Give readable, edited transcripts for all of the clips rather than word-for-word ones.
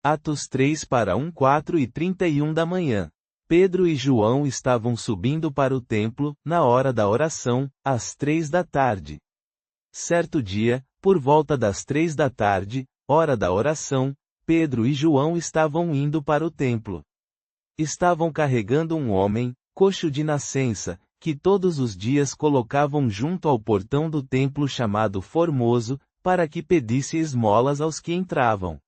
Atos 3 para 1 4:31 da manhã. Pedro e João estavam subindo para o templo, na hora da oração, às 3 da tarde. Certo dia, por volta das 3 da tarde, hora da oração, Pedro e João estavam indo para o templo. Estavam carregando um homem, coxo de nascença, que todos os dias colocavam junto ao portão do templo chamado Formoso, para que pedisse esmolas aos que entravam.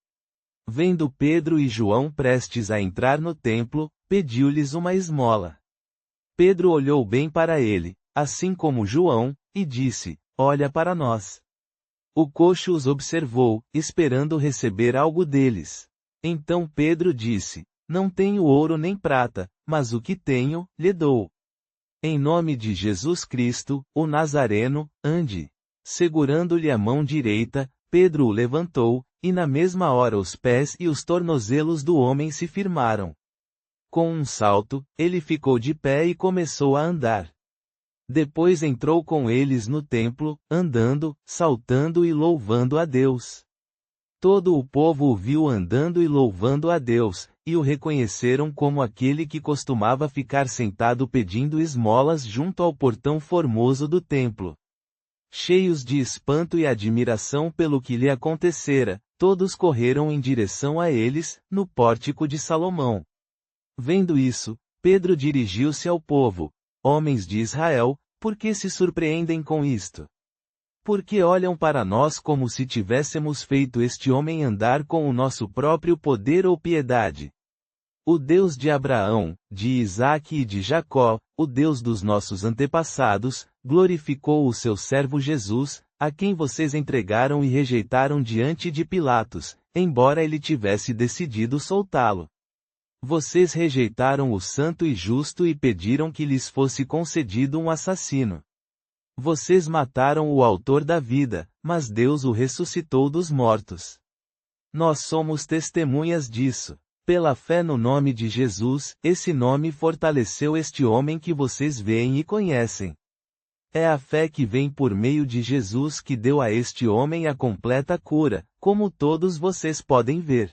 Vendo Pedro e João prestes a entrar no templo, pediu-lhes uma esmola. Pedro olhou bem para ele, assim como João, e disse: Olha para nós. O coxo os observou, esperando receber algo deles. Então Pedro disse: Não tenho ouro nem prata, mas o que tenho, lhe dou. Em nome de Jesus Cristo, o Nazareno, ande. Segurando-lhe a mão direita, Pedro o levantou, e na mesma hora os pés e os tornozelos do homem se firmaram. Com um salto, ele ficou de pé e começou a andar. Depois entrou com eles no templo, andando, saltando e louvando a Deus. Todo o povo o viu andando e louvando a Deus, e o reconheceram como aquele que costumava ficar sentado pedindo esmolas junto ao portão formoso do templo. Cheios de espanto e admiração pelo que lhe acontecera, todos correram em direção a eles, no pórtico de Salomão. Vendo isso, Pedro dirigiu-se ao povo: Homens de Israel, por que se surpreendem com isto? Porque olham para nós como se tivéssemos feito este homem andar com o nosso próprio poder ou piedade? O Deus de Abraão, de Isaque e de Jacó, o Deus dos nossos antepassados, glorificou o seu servo Jesus, a quem vocês entregaram e rejeitaram diante de Pilatos, embora ele tivesse decidido soltá-lo. Vocês rejeitaram o santo e justo e pediram que lhes fosse concedido um assassino. Vocês mataram o autor da vida, mas Deus o ressuscitou dos mortos. Nós somos testemunhas disso. Pela fé no nome de Jesus, esse nome fortaleceu este homem que vocês veem e conhecem. É a fé que vem por meio de Jesus que deu a este homem a completa cura, como todos vocês podem ver.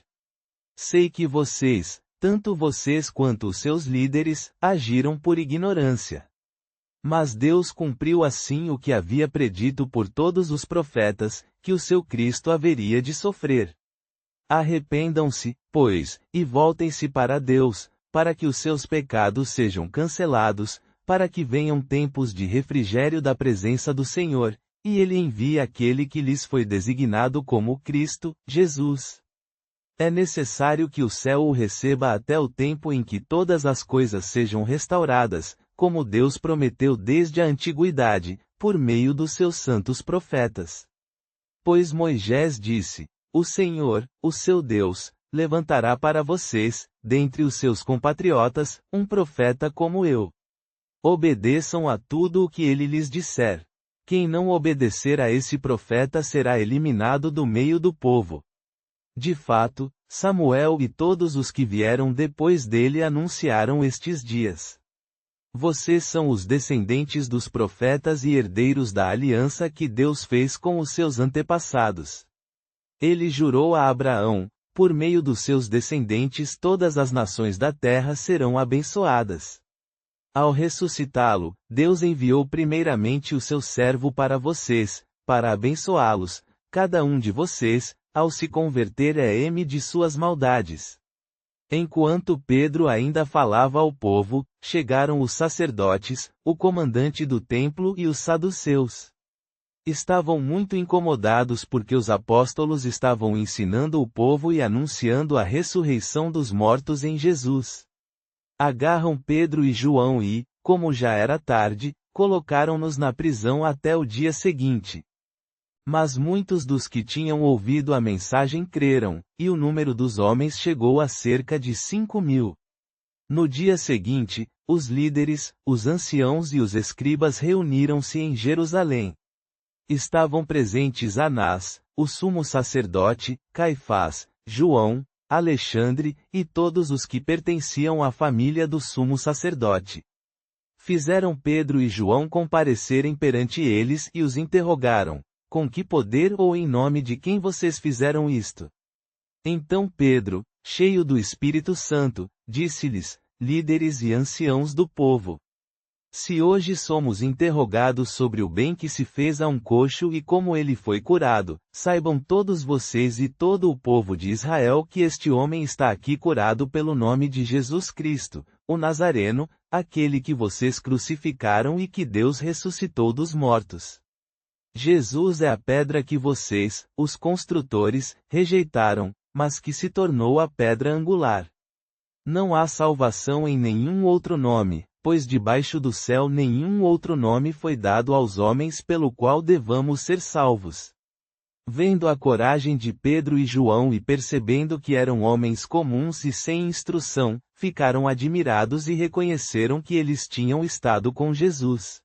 Sei que vocês, tanto vocês quanto os seus líderes, agiram por ignorância. Mas Deus cumpriu assim o que havia predito por todos os profetas, que o seu Cristo haveria de sofrer. Arrependam-se, pois, e voltem-se para Deus, para que os seus pecados sejam cancelados, para que venham tempos de refrigério da presença do Senhor, e Ele envie aquele que lhes foi designado como Cristo, Jesus. É necessário que o céu o receba até o tempo em que todas as coisas sejam restauradas, como Deus prometeu desde a antiguidade, por meio dos seus santos profetas. Pois Moisés disse: O Senhor, o seu Deus, levantará para vocês, dentre os seus compatriotas, um profeta como eu. Obedeçam a tudo o que ele lhes disser. Quem não obedecer a esse profeta será eliminado do meio do povo. De fato, Samuel e todos os que vieram depois dele anunciaram estes dias. Vocês são os descendentes dos profetas e herdeiros da aliança que Deus fez com os seus antepassados. Ele jurou a Abraão: por meio dos seus descendentes todas as nações da terra serão abençoadas. Ao ressuscitá-lo, Deus enviou primeiramente o seu servo para vocês, para abençoá-los, cada um de vocês, ao se converter de suas maldades. Enquanto Pedro ainda falava ao povo, chegaram os sacerdotes, o comandante do templo e os saduceus. Estavam muito incomodados porque os apóstolos estavam ensinando o povo e anunciando a ressurreição dos mortos em Jesus. Agarram Pedro e João e, como já era tarde, colocaram-nos na prisão até o dia seguinte. Mas muitos dos que tinham ouvido a mensagem creram, e o número dos homens chegou a cerca de 5.000. No dia seguinte, os líderes, os anciãos e os escribas reuniram-se em Jerusalém. Estavam presentes Anás, o sumo sacerdote, Caifás, João, Alexandre, e todos os que pertenciam à família do sumo sacerdote. Fizeram Pedro e João comparecerem perante eles e os interrogaram: com que poder ou em nome de quem vocês fizeram isto? Então Pedro, cheio do Espírito Santo, disse-lhes: líderes e anciãos do povo, se hoje somos interrogados sobre o bem que se fez a um coxo e como ele foi curado, saibam todos vocês e todo o povo de Israel que este homem está aqui curado pelo nome de Jesus Cristo, o Nazareno, aquele que vocês crucificaram e que Deus ressuscitou dos mortos. Jesus é a pedra que vocês, os construtores, rejeitaram, mas que se tornou a pedra angular. Não há salvação em nenhum outro nome, pois debaixo do céu nenhum outro nome foi dado aos homens pelo qual devamos ser salvos. Vendo a coragem de Pedro e João e percebendo que eram homens comuns e sem instrução, ficaram admirados e reconheceram que eles tinham estado com Jesus.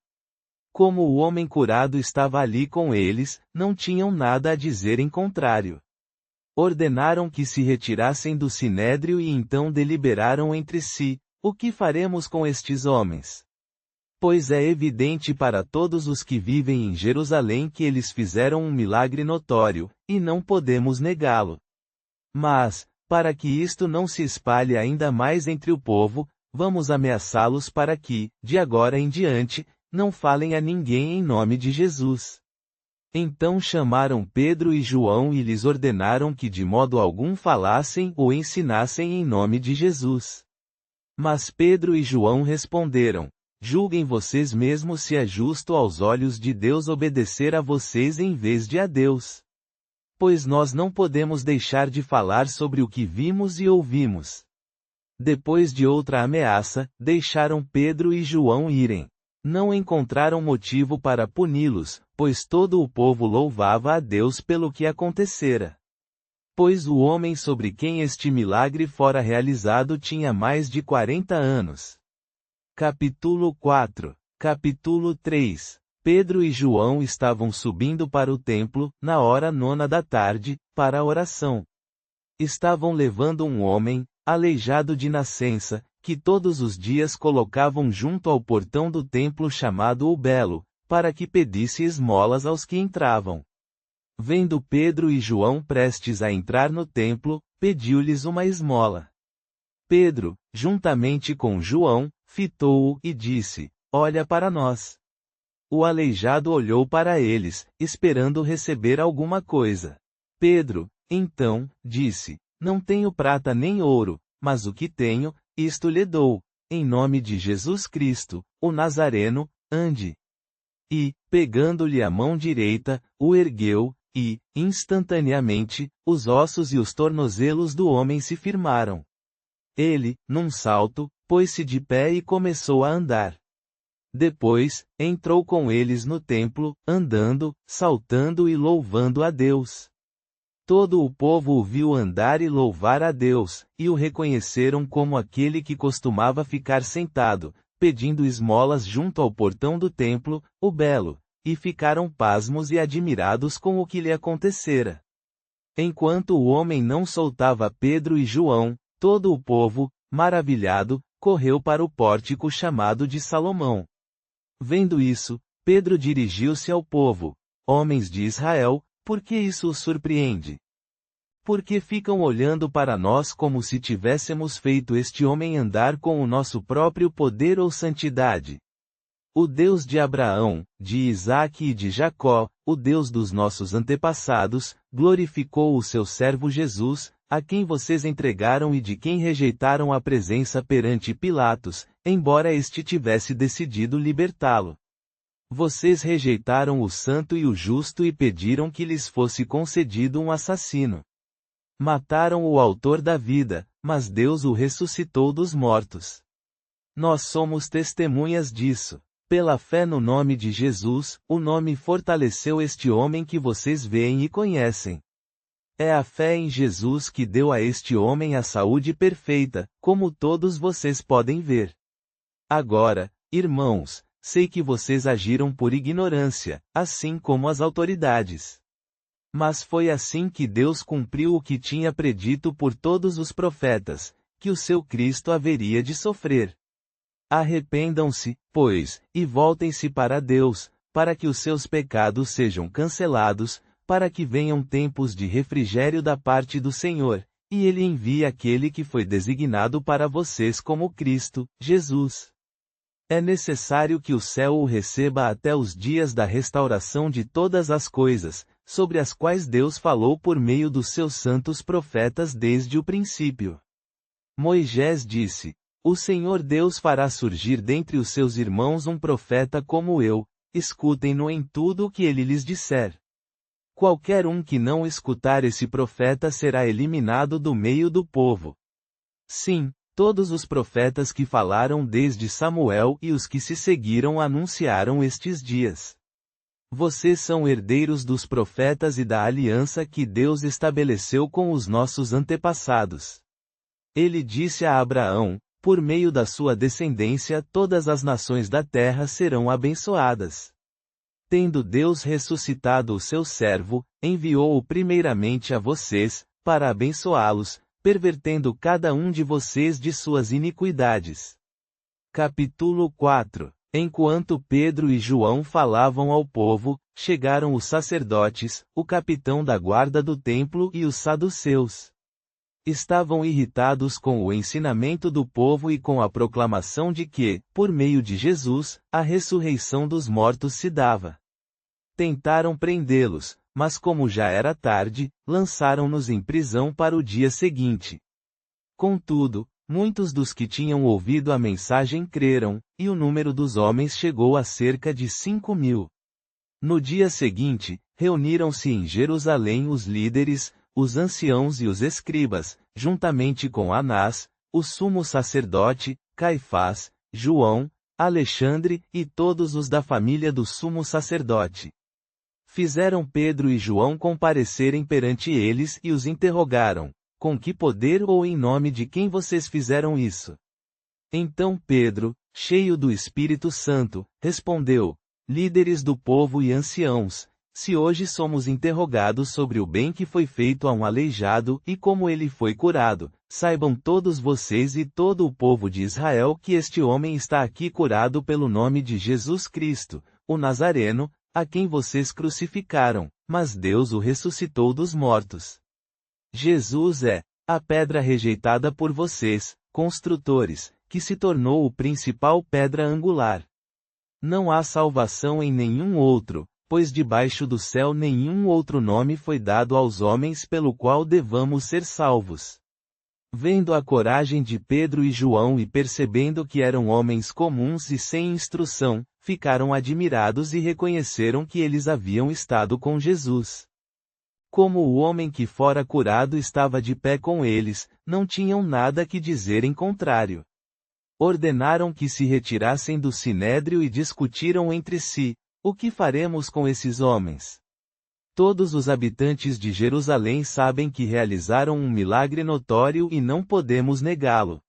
Como o homem curado estava ali com eles, não tinham nada a dizer em contrário. Ordenaram que se retirassem do sinédrio e então deliberaram entre si: o que faremos com estes homens? Pois é evidente para todos os que vivem em Jerusalém que eles fizeram um milagre notório, e não podemos negá-lo. Mas, para que isto não se espalhe ainda mais entre o povo, vamos ameaçá-los para que, de agora em diante, não falem a ninguém em nome de Jesus. Então chamaram Pedro e João e lhes ordenaram que de modo algum falassem ou ensinassem em nome de Jesus. Mas Pedro e João responderam: julguem vocês mesmos se é justo aos olhos de Deus obedecer a vocês em vez de a Deus. Pois nós não podemos deixar de falar sobre o que vimos e ouvimos. Depois de outra ameaça, deixaram Pedro e João irem. Não encontraram motivo para puni-los, pois todo o povo louvava a Deus pelo que acontecera. Pois o homem sobre quem este milagre fora realizado tinha mais de 40 anos. Capítulo 4. Capítulo 3. Pedro e João estavam subindo para o templo, na hora 9 da tarde, para a oração. Estavam levando um homem, aleijado de nascença, que todos os dias colocavam junto ao portão do templo chamado o Belo, para que pedisse esmolas aos que entravam. Vendo Pedro e João prestes a entrar no templo, pediu-lhes uma esmola. Pedro, juntamente com João, fitou-o e disse: olha para nós. O aleijado olhou para eles, esperando receber alguma coisa. Pedro, então, disse: não tenho prata nem ouro, mas o que tenho, isto lhe dou. Em nome de Jesus Cristo, o Nazareno, ande. E, pegando-lhe a mão direita, o ergueu, e, instantaneamente, os ossos e os tornozelos do homem se firmaram. Ele, num salto, pôs-se de pé e começou a andar. Depois, entrou com eles no templo, andando, saltando e louvando a Deus. Todo o povo o viu andar e louvar a Deus, e o reconheceram como aquele que costumava ficar sentado, pedindo esmolas junto ao portão do templo, o Belo, e ficaram pasmos e admirados com o que lhe acontecera. Enquanto o homem não soltava Pedro e João, todo o povo, maravilhado, correu para o pórtico chamado de Salomão. Vendo isso, Pedro dirigiu-se ao povo: homens de Israel, por que isso os surpreende? Porque ficam olhando para nós como se tivéssemos feito este homem andar com o nosso próprio poder ou santidade? O Deus de Abraão, de Isaque e de Jacó, o Deus dos nossos antepassados, glorificou o seu servo Jesus, a quem vocês entregaram e de quem rejeitaram a presença perante Pilatos, embora este tivesse decidido libertá-lo. Vocês rejeitaram o santo e o justo e pediram que lhes fosse concedido um assassino. Mataram o autor da vida, mas Deus o ressuscitou dos mortos. Nós somos testemunhas disso. Pela fé no nome de Jesus, o nome fortaleceu este homem que vocês veem e conhecem. É a fé em Jesus que deu a este homem a saúde perfeita, como todos vocês podem ver. Agora, irmãos, sei que vocês agiram por ignorância, assim como as autoridades. Mas foi assim que Deus cumpriu o que tinha predito por todos os profetas, que o seu Cristo haveria de sofrer. Arrependam-se, pois, e voltem-se para Deus, para que os seus pecados sejam cancelados, para que venham tempos de refrigério da parte do Senhor, e ele envia aquele que foi designado para vocês como Cristo, Jesus. É necessário que o céu o receba até os dias da restauração de todas as coisas, sobre as quais Deus falou por meio dos seus santos profetas desde o princípio. Moisés disse: O Senhor Deus fará surgir dentre os seus irmãos um profeta como eu, escutem-no em tudo o que ele lhes disser. Qualquer um que não escutar esse profeta será eliminado do meio do povo. Sim, todos os profetas que falaram desde Samuel e os que se seguiram anunciaram estes dias. Vocês são herdeiros dos profetas e da aliança que Deus estabeleceu com os nossos antepassados. Ele disse a Abraão: por meio da sua descendência todas as nações da terra serão abençoadas. Tendo Deus ressuscitado o seu servo, enviou-o primeiramente a vocês, para abençoá-los, pervertendo cada um de vocês de suas iniquidades. Capítulo 4. Enquanto Pedro e João falavam ao povo, chegaram os sacerdotes, o capitão da guarda do templo e os saduceus. Estavam irritados com o ensinamento do povo e com a proclamação de que, por meio de Jesus, a ressurreição dos mortos se dava. Tentaram prendê-los, mas como já era tarde, lançaram-nos em prisão para o dia seguinte. Contudo, muitos dos que tinham ouvido a mensagem creram, e o número dos homens chegou a cerca de 5.000. No dia seguinte, reuniram-se em Jerusalém os líderes, os anciãos e os escribas, juntamente com Anás, o sumo sacerdote, Caifás, João, Alexandre e todos os da família do sumo sacerdote. Fizeram Pedro e João comparecerem perante eles e os interrogaram: com que poder ou em nome de quem vocês fizeram isso? Então Pedro, cheio do Espírito Santo, respondeu: líderes do povo e anciãos, se hoje somos interrogados sobre o bem que foi feito a um aleijado e como ele foi curado, saibam todos vocês e todo o povo de Israel que este homem está aqui curado pelo nome de Jesus Cristo, o Nazareno, a quem vocês crucificaram, mas Deus o ressuscitou dos mortos. Jesus é a pedra rejeitada por vocês, construtores, que se tornou o principal pedra angular. Não há salvação em nenhum outro, pois debaixo do céu nenhum outro nome foi dado aos homens pelo qual devamos ser salvos. Vendo a coragem de Pedro e João e percebendo que eram homens comuns e sem instrução, ficaram admirados e reconheceram que eles haviam estado com Jesus. Como o homem que fora curado estava de pé com eles, não tinham nada que dizer em contrário. Ordenaram que se retirassem do sinédrio e discutiram entre si: o que faremos com esses homens? Todos os habitantes de Jerusalém sabem que realizaram um milagre notório e não podemos negá-lo.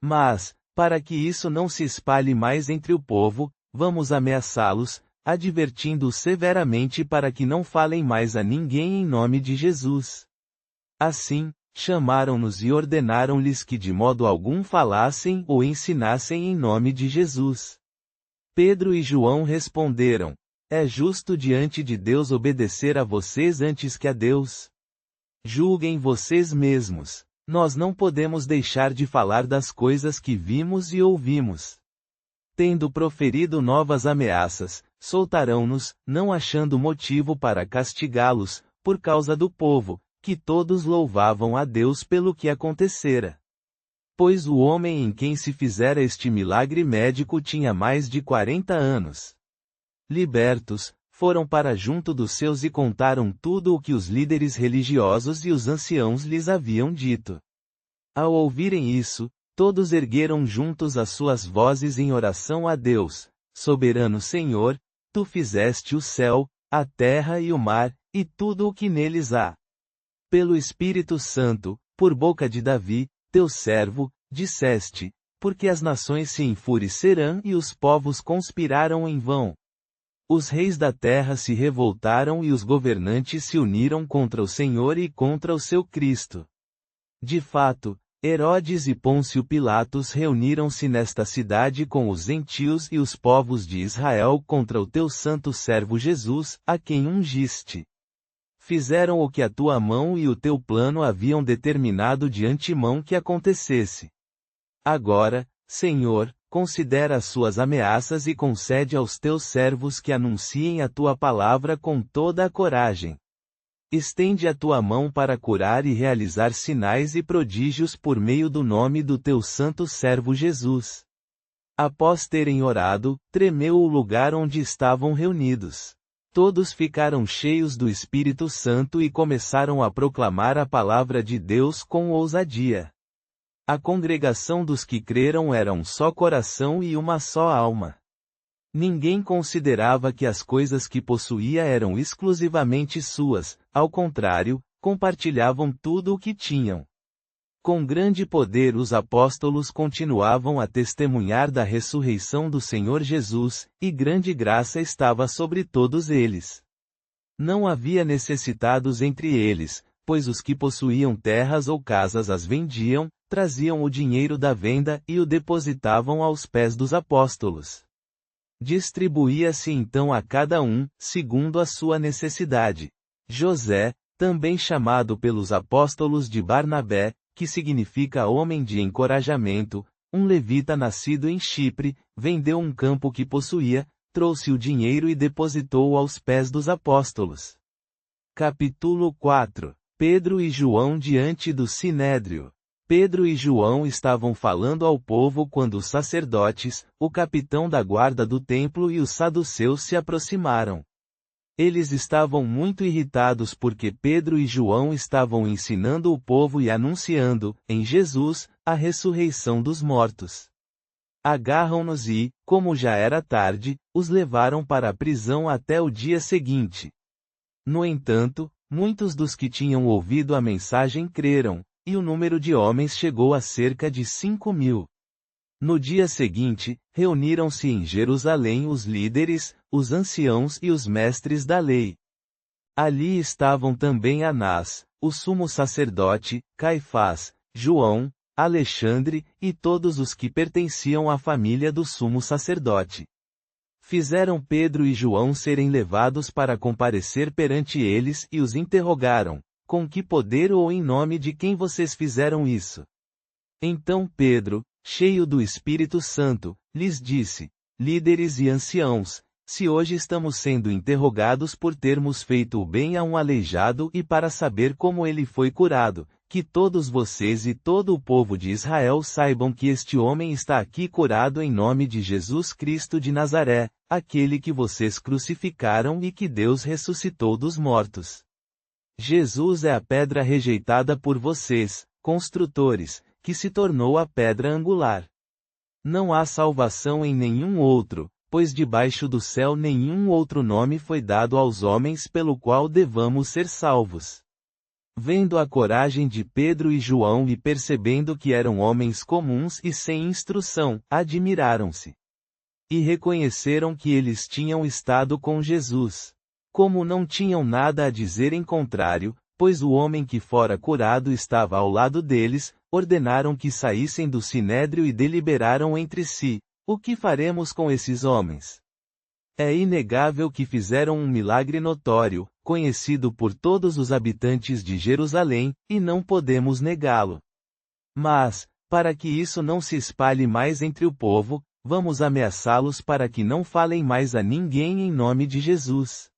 Mas, para que isso não se espalhe mais entre o povo, vamos ameaçá-los, advertindo-os severamente para que não falem mais a ninguém em nome de Jesus. Assim, chamaram-nos e ordenaram-lhes que de modo algum falassem ou ensinassem em nome de Jesus. Pedro e João responderam: é justo diante de Deus obedecer a vocês antes que a Deus. Julguem vocês mesmos. Nós não podemos deixar de falar das coisas que vimos e ouvimos. Tendo proferido novas ameaças, soltarão-nos, não achando motivo para castigá-los, por causa do povo, que todos louvavam a Deus pelo que acontecera. Pois o homem em quem se fizera este milagre médico tinha mais de 40 anos. Libertos, foram para junto dos seus e contaram tudo o que os líderes religiosos e os anciãos lhes haviam dito. Ao ouvirem isso, todos ergueram juntos as suas vozes em oração a Deus: Soberano Senhor, Tu fizeste o céu, a terra e o mar, e tudo o que neles há. Pelo Espírito Santo, por boca de Davi, Teu servo, disseste: porque as nações se enfurecerão e os povos conspiraram em vão. Os reis da terra se revoltaram e os governantes se uniram contra o Senhor e contra o seu Cristo. De fato, Herodes e Pôncio Pilatos reuniram-se nesta cidade com os gentios e os povos de Israel contra o teu santo servo Jesus, a quem ungiste. Fizeram o que a tua mão e o teu plano haviam determinado de antemão que acontecesse. Agora, Senhor, considera as suas ameaças e concede aos teus servos que anunciem a tua palavra com toda a coragem. Estende a tua mão para curar e realizar sinais e prodígios por meio do nome do teu santo servo Jesus. Após terem orado, tremeu o lugar onde estavam reunidos. Todos ficaram cheios do Espírito Santo e começaram a proclamar a palavra de Deus com ousadia. A congregação dos que creram era um só coração e uma só alma. Ninguém considerava que as coisas que possuía eram exclusivamente suas, ao contrário, compartilhavam tudo o que tinham. Com grande poder os apóstolos continuavam a testemunhar da ressurreição do Senhor Jesus, e grande graça estava sobre todos eles. Não havia necessitados entre eles, pois os que possuíam terras ou casas as vendiam, traziam o dinheiro da venda e o depositavam aos pés dos apóstolos. Distribuía-se então a cada um, segundo a sua necessidade. José, também chamado pelos apóstolos de Barnabé, que significa homem de encorajamento, um levita nascido em Chipre, vendeu um campo que possuía, trouxe o dinheiro e depositou aos pés dos apóstolos. Capítulo 4. Pedro e João diante do Sinédrio. Pedro e João estavam falando ao povo quando os sacerdotes, o capitão da guarda do templo e os saduceus se aproximaram. Eles estavam muito irritados porque Pedro e João estavam ensinando o povo e anunciando, em Jesus, a ressurreição dos mortos. Agarram-nos e, como já era tarde, os levaram para a prisão até o dia seguinte. No entanto, muitos dos que tinham ouvido a mensagem creram, e o número de homens chegou a cerca de 5.000. No dia seguinte, reuniram-se em Jerusalém os líderes, os anciãos e os mestres da lei. Ali estavam também Anás, o sumo sacerdote, Caifás, João, Alexandre, e todos os que pertenciam à família do sumo sacerdote. Fizeram Pedro e João serem levados para comparecer perante eles e os interrogaram: com que poder ou em nome de quem vocês fizeram isso? Então Pedro, cheio do Espírito Santo, lhes disse: líderes e anciãos, se hoje estamos sendo interrogados por termos feito o bem a um aleijado e para saber como ele foi curado, que todos vocês e todo o povo de Israel saibam que este homem está aqui curado em nome de Jesus Cristo de Nazaré, aquele que vocês crucificaram e que Deus ressuscitou dos mortos. Jesus é a pedra rejeitada por vocês, construtores, que se tornou a pedra angular. Não há salvação em nenhum outro, pois debaixo do céu nenhum outro nome foi dado aos homens pelo qual devamos ser salvos. Vendo a coragem de Pedro e João e percebendo que eram homens comuns e sem instrução, admiraram-se. E reconheceram que eles tinham estado com Jesus. Como não tinham nada a dizer em contrário, pois o homem que fora curado estava ao lado deles, ordenaram que saíssem do sinédrio e deliberaram entre si: o que faremos com esses homens? É inegável que fizeram um milagre notório, conhecido por todos os habitantes de Jerusalém, e não podemos negá-lo. Mas, para que isso não se espalhe mais entre o povo, vamos ameaçá-los para que não falem mais a ninguém em nome de Jesus.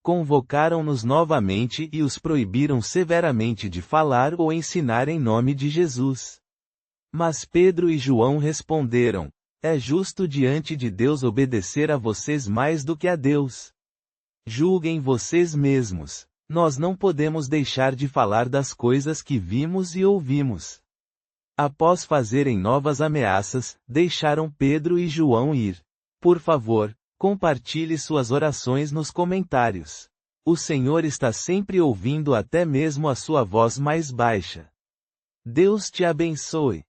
Convocaram-nos novamente e os proibiram severamente de falar ou ensinar em nome de Jesus. Mas Pedro e João responderam: é justo diante de Deus obedecer a vocês mais do que a Deus. Julguem vocês mesmos. Nós não podemos deixar de falar das coisas que vimos e ouvimos. Após fazerem novas ameaças, deixaram Pedro e João ir. Por favor, compartilhe suas orações nos comentários. O Senhor está sempre ouvindo até mesmo a sua voz mais baixa. Deus te abençoe.